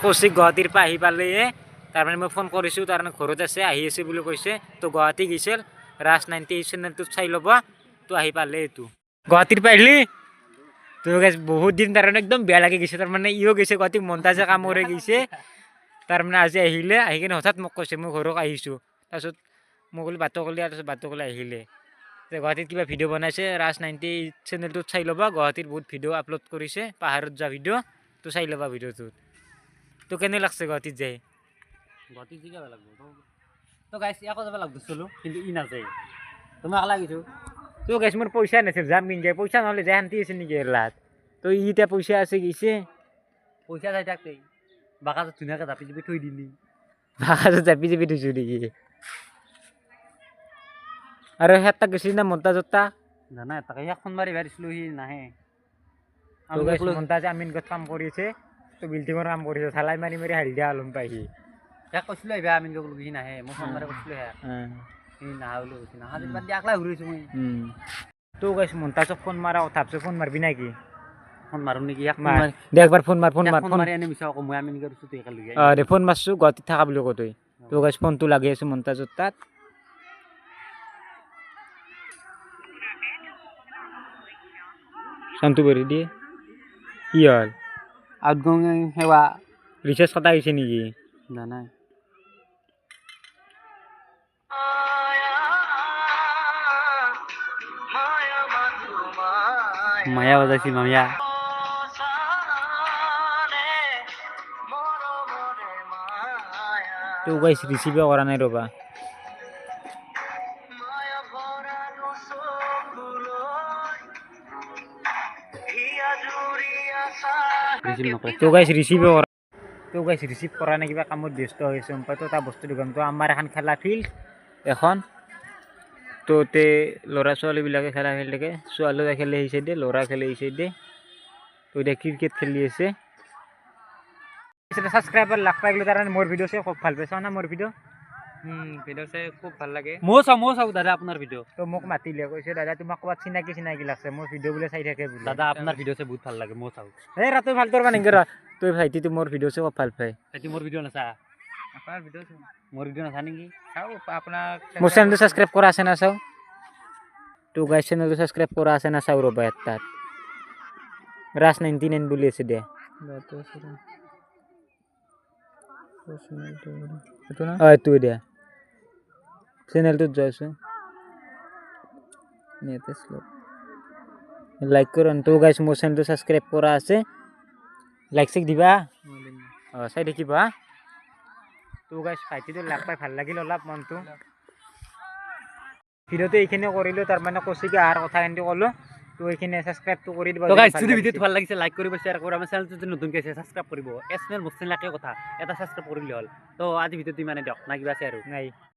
কৌশিক গুৱাহাটীৰ পৰা আহি পালেহে তাৰমানে মই ফোন কৰিছোঁ তাৰমানে ঘৰত আছে আহি আছে বুলি কৈছে তো গুৱাহাটী গৈছিল ৰাজ 98 চেনেলটোত চাই ল'ব তো আহি পালে এইটো গুৱাহাটীৰ পৰা আহিলি তো বহুত দিন তাৰমানে একদম বেয়া লাগি গৈছে তাৰমানে ইও গৈছে গুৱাহাটী মন্তাজে কামৰে গৈছে তাৰমানে আজি আহিলে আহি কিনে হঠাৎ মোক কৈছে মই ঘৰত আহিছোঁ তাৰপিছত মই ক'লো বাটক ক'লে তাৰপিছত বাটক ক'লে আহিলে গুৱাহাটীত কিবা ভিডিঅ' বনাইছে ৰাজ 98 চেনেলটোত চাই ল'বা গুৱাহাটীত বহুত ভিডিঅ' আপলোড কৰিছে পাহাৰত যোৱা ভিডিঅ' তো চাই ল'বা ভিডিঅ'টোত তো কেনে লাগছে গুৱাহাটীত যাই গুৱাহাটীত যাব লাগব তো গাইছ ইয়াকো যাব লাগব চলো কিন্তু ই নাযায় তোমাক লাগিছোঁ তো গাইছ মোৰ পইচা নাছিল যাম কিন যায় পইচা নহ'লে যায় শান্তি আছে নেকি এৰলাত তো ই এতিয়া পইচা আছে গৈছে পইচা যাই থাকতে বাকাজত ধুনীয়াকৈ জাপি জাপি থৈ দিলি বাকাজত জাপি জাপি থৈছোঁ নেকি আৰু সেটা গৈছিল না মন্তাজতা জানা তাকে ইয়াক ফোন মাৰি ভাৰিছিলোঁ সি নাহে মন্তাজে আমিনগত কাম কৰিছে তো বিল্ডিঙৰ কাম কৰিছে ঢালাই মাৰি মাৰি হালধীয়া আলম পাইহি ইয়াক কৈছিলোঁ আহিবা আমিনগক লগি সি নাহে মই ফোন মাৰি কৈছিলোঁ সি নাহা বুলি কৈছে নাহা যদি বাদ দি একলা ঘূৰিছোঁ মই তো গাইছ মন্তাজক ফোন মাৰা কথা ভাবছোঁ ফোন মাৰবি নাকি ফোন মাৰোঁ নেকি ইয়াক দে একবাৰ ফোন মাৰ ফোন মাৰি আনি মিছা আকৌ মই আমিনগৰ ওচৰত একেলগে দে ফোন মাৰছোঁ গুৱাহাটীত থাকা বুলি কৈ তই তো গাইছ ফোনটো লাগি আছোঁ মন্তাজৰ তাত চাউণ্ডটো কৰি দিয়ে কি হ'ল আউটগোয়িং সেৱা ৰিচাৰ্জ কটা হৈছে নেকি জানাই মায়া বজাইছি মায়া তো গাইছ ৰিচিভে কৰা নাই ৰ'বা তো গাইছ ৰিচিভ কৰা নাই কিবা কামত ব্যস্ত হৈছে তো এটা বস্তু দেখোন তো আমাৰ এখন খেলা ফিল্ড এখন তো তে ল'ৰা ছোৱালীবিলাকে খেলা খেলি থাকে ছোৱালীও খেলে এই চাইডে ল'ৰা খেলে এই চাইডে তো এতিয়া ক্ৰিকেট খেলি আছে ছাবস্ক্ৰাইবাৰ লাখ পাই গ'লে তাৰমানে মোৰ ভিডিঅ' চাই খুব ভাল পাইছা না মোৰ ভিডিঅ' ভিডিঅ' চাই খুব ভাল লাগে ময়ো চাওঁ দাদা আপোনাৰ ভিডিঅ' তো মোক মাতিলে কৈছে দাদা তোমাক ক'ৰবাত চিনাকি লাগছে মোৰ ভিডিঅ' বোলে চাই থাকে বোলে দাদা আপোনাৰ ভিডিঅ' চাই বহুত ভাল লাগে ময়ো চাওঁ এই ৰাতি ভাল তোৰ মানে তই ভাইটিটো মোৰ ভিডিঅ' চাই খুব ভাল পায় ভাইটি মোৰ ভিডিঅ' নাচা আপোনাৰ ভিডিঅ' চাওঁ মোৰ ভিডিঅ' নাচা নেকি চাওঁ আপোনাক মোৰ চেনেলটো ছাবস্ক্ৰাইব কৰা আছে না চাওঁ তো গাইছ চেনেলটো ছাবস্ক্ৰাইব কৰা আছে না চাওঁ ৰ'বা তাত ৰাজ 99 বুলি আছে দে এইটো দে চেনেলটোত যাইছোঁ লাইক কৰক তো গাইছ মোৰ চেনেলটো ছাবস্ক্ৰাইব কৰা আছে লাইক চেক দিবা চাই দেখিবা তো গাইছ ভাইটিটো লাভ পাই ভাল লাগিল অলপ মনটো ভিডিঅ'টো এইখিনি কৰিলোঁ তাৰমানে কৌশিকে অহাৰ কথা কিন্তু ক'লোঁ তো এইখিনি ছাবস্ক্ৰাইবটো কৰি দিব যদি ভিডিঅ'টো ভাল লাগিছে লাইক কৰিব শ্বেয়াৰ কৰিব আমাৰ চেনেলটো যদি নতুনকৈ আছে ছাবস্ক্ৰাইব কৰিব এছ এল মুছলিম লাকে কথা এটা ছাবস্ক্ৰাইব কৰিলে হ'ল তো আজি ভিডিঅ'টো ইমানে দিয়ক না কিবা আছে আৰু নাই